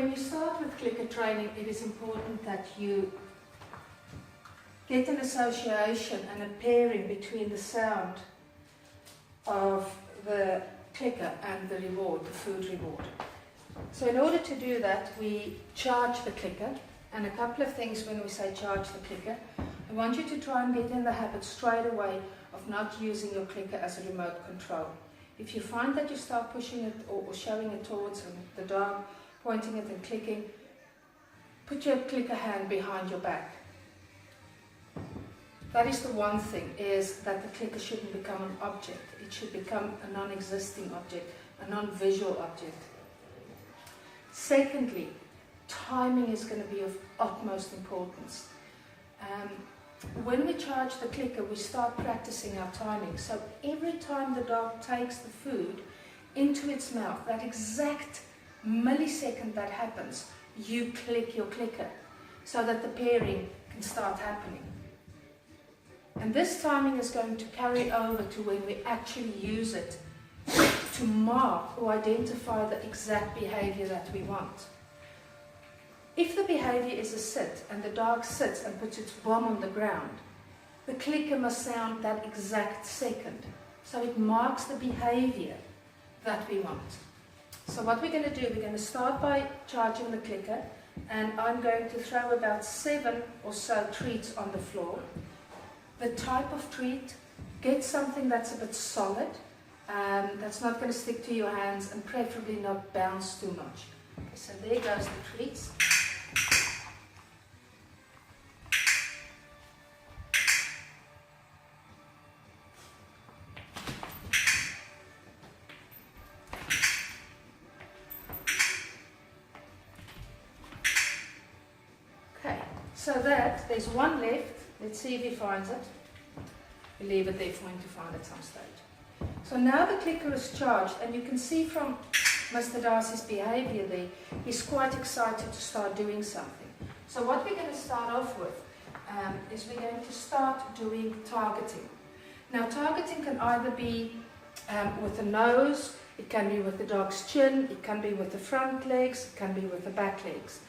when you start with clicker training, it is important that you get an association and a pairing between the sound of the clicker and the reward, the food reward. So in order to do that, we charge the clicker, and a couple of things when we say charge the clicker. I want you to try and get in the habit straight away of not using your clicker as a remote control. If you find that you start pushing it or showing it towards the dog, pointing it and clicking, put your clicker hand behind your back. That is the one thing, is that the clicker shouldn't become an object. It should become a non-existing object, a non-visual object. Secondly, timing is going to be of utmost importance. When we charge the clicker, we start practicing our timing. So every time the dog takes the food into its mouth, that exact millisecond that happens, you click your clicker so that the pairing can start happening. And this timing is going to carry over to when we actually use it to mark or identify the exact behavior that we want. If the behavior is a sit and the dog sits and puts its bum on the ground, the clicker must sound that exact second. So it marks the behavior that we want. So what we're going to do, we're going to start by charging the clicker, and I'm going to throw about 7 or so treats on the floor. The type of treat, get something that's a bit solid, that's not going to stick to your hands, and preferably not bounce too much. Okay, so there goes the treats. So that, there's one left. Let's see if he finds it. We leave it there for him to find at some stage. So now the clicker is charged, and you can see from Mr. Darcy's behavior there, he's quite excited to start doing something. So what we're going to start off with is we're going to start doing targeting. Now targeting can either be with the nose, it can be with the dog's chin, it can be with the front legs, it can be with the back legs.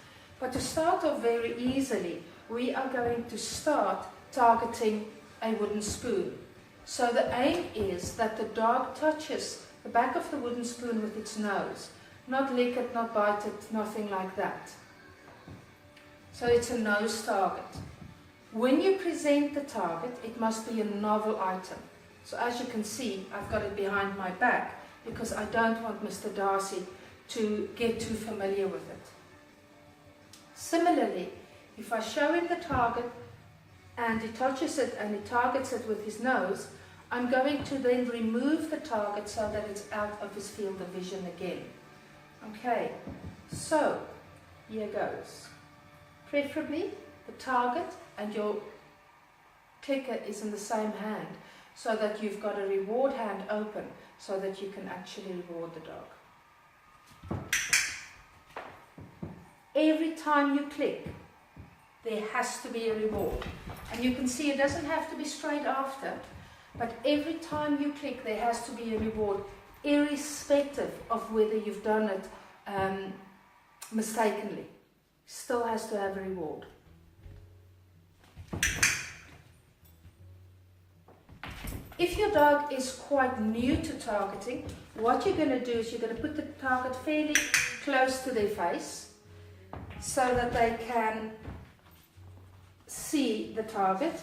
But to start off very easily, we are going to start targeting a wooden spoon. So the aim is that the dog touches the back of the wooden spoon with its nose. Not lick it, not bite it, nothing like that. So it's a nose target. When you present the target, it must be a novel item. So as you can see, I've got it behind my back because I don't want Mr. Darcy to get too familiar with it. Similarly, if I show him the target and he touches it and he targets it with his nose, I'm going to then remove the target so that it's out of his field of vision again. Okay, so here goes. Preferably the target and your clicker is in the same hand so that you've got a reward hand open so that you can actually reward the dog. Every time you click, there has to be a reward. And you can see it doesn't have to be straight after, but every time you click, there has to be a reward, irrespective of whether you've done it mistakenly. Still has to have a reward. If your dog is quite new to targeting, what you're going to do is you're going to put the target fairly close to their face, so that they can see the target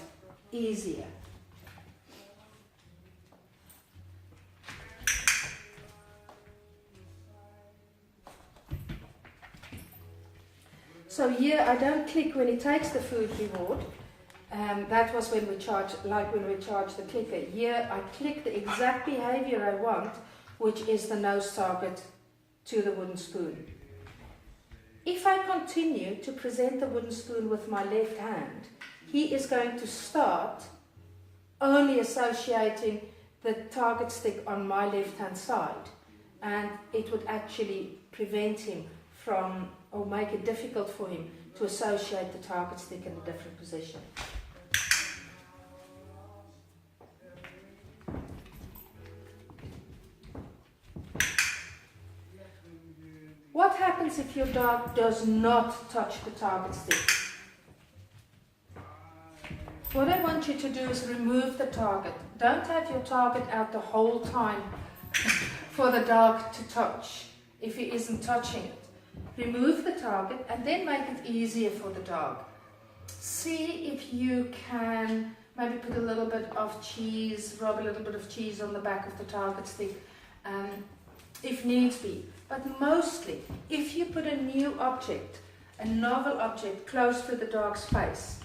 easier. So here I don't click when he takes the food reward. That was when we charge, like when we charge the clicker. Here I click the exact behavior I want, which is the nose target to the wooden spoon. If I continue to present the wooden spoon with my left hand, he is going to start only associating the target stick on my left hand side, and it would actually prevent him from, or make it difficult for him to associate the target stick in a different position. What happens if your dog does not touch the target stick? What I want you to do is remove the target. Don't have your target out the whole time for the dog to touch if he isn't touching it. Remove the target and then make it easier for the dog. See if you can maybe put a little bit of cheese, rub a little bit of cheese on the back of the target stick, if needs be. But mostly, if you put a new object, a novel object, close to the dog's face,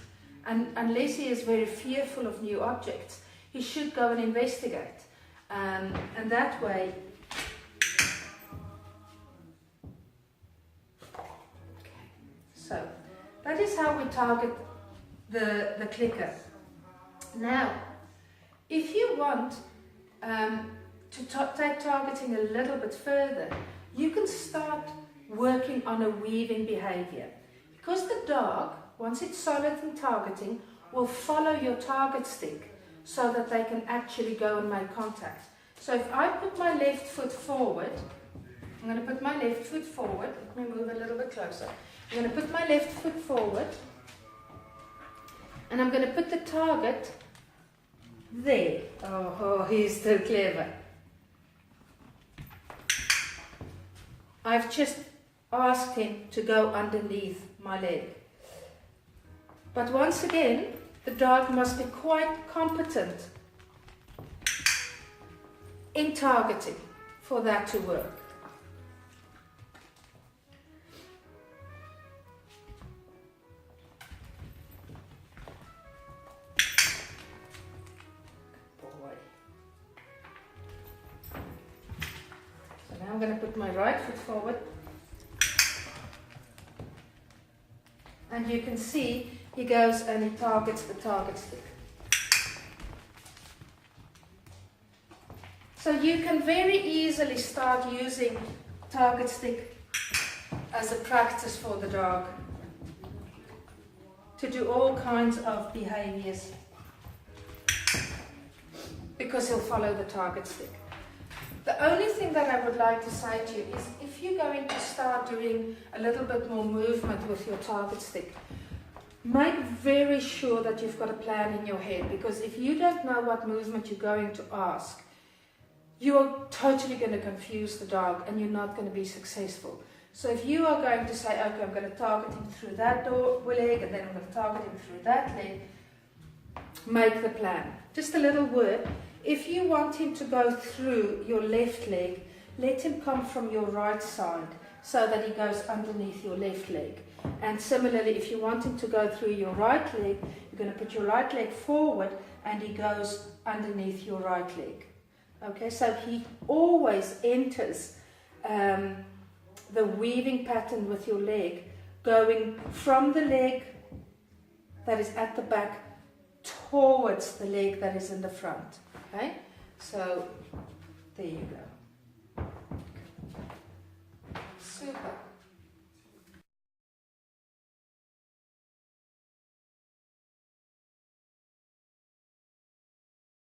and unless he is very fearful of new objects, he should go and investigate. And that way, so that is how we target the clicker. Now, if you want to take targeting a little bit further, you can start working on a weaving behavior. Because the dog, once it's solid in targeting, will follow your target stick so that they can actually go and make contact. So if I put my left foot forward, I'm going to put my left foot forward. Let me move a little bit closer. I'm going to put my left foot forward, and I'm going to put the target there. Oh, he's so clever. I've just asked him to go underneath my leg. But once again, the dog must be quite competent in targeting for that to work. I'm going to put my right foot forward, and you can see he goes and he targets the target stick. So you can very easily start using target stick as a practice for the dog to do all kinds of behaviors, because he'll follow the target stick. The only thing that I would like to say to you is, if you're going to start doing a little bit more movement with your target stick, make very sure that you've got a plan in your head, because if you don't know what movement you're going to ask, you're totally going to confuse the dog and you're not going to be successful. So if you are going to say, okay, I'm going to target him through that leg, and then I'm going to target him through that leg, make the plan. Just a little word. If you want him to go through your left leg, let him come from your right side so that he goes underneath your left leg. And similarly, if you want him to go through your right leg, you're going to put your right leg forward and he goes underneath your right leg. Okay, so he always enters the weaving pattern with your leg, going from the leg that is at the back towards the leg that is in the front. Okay, so there you go. Super.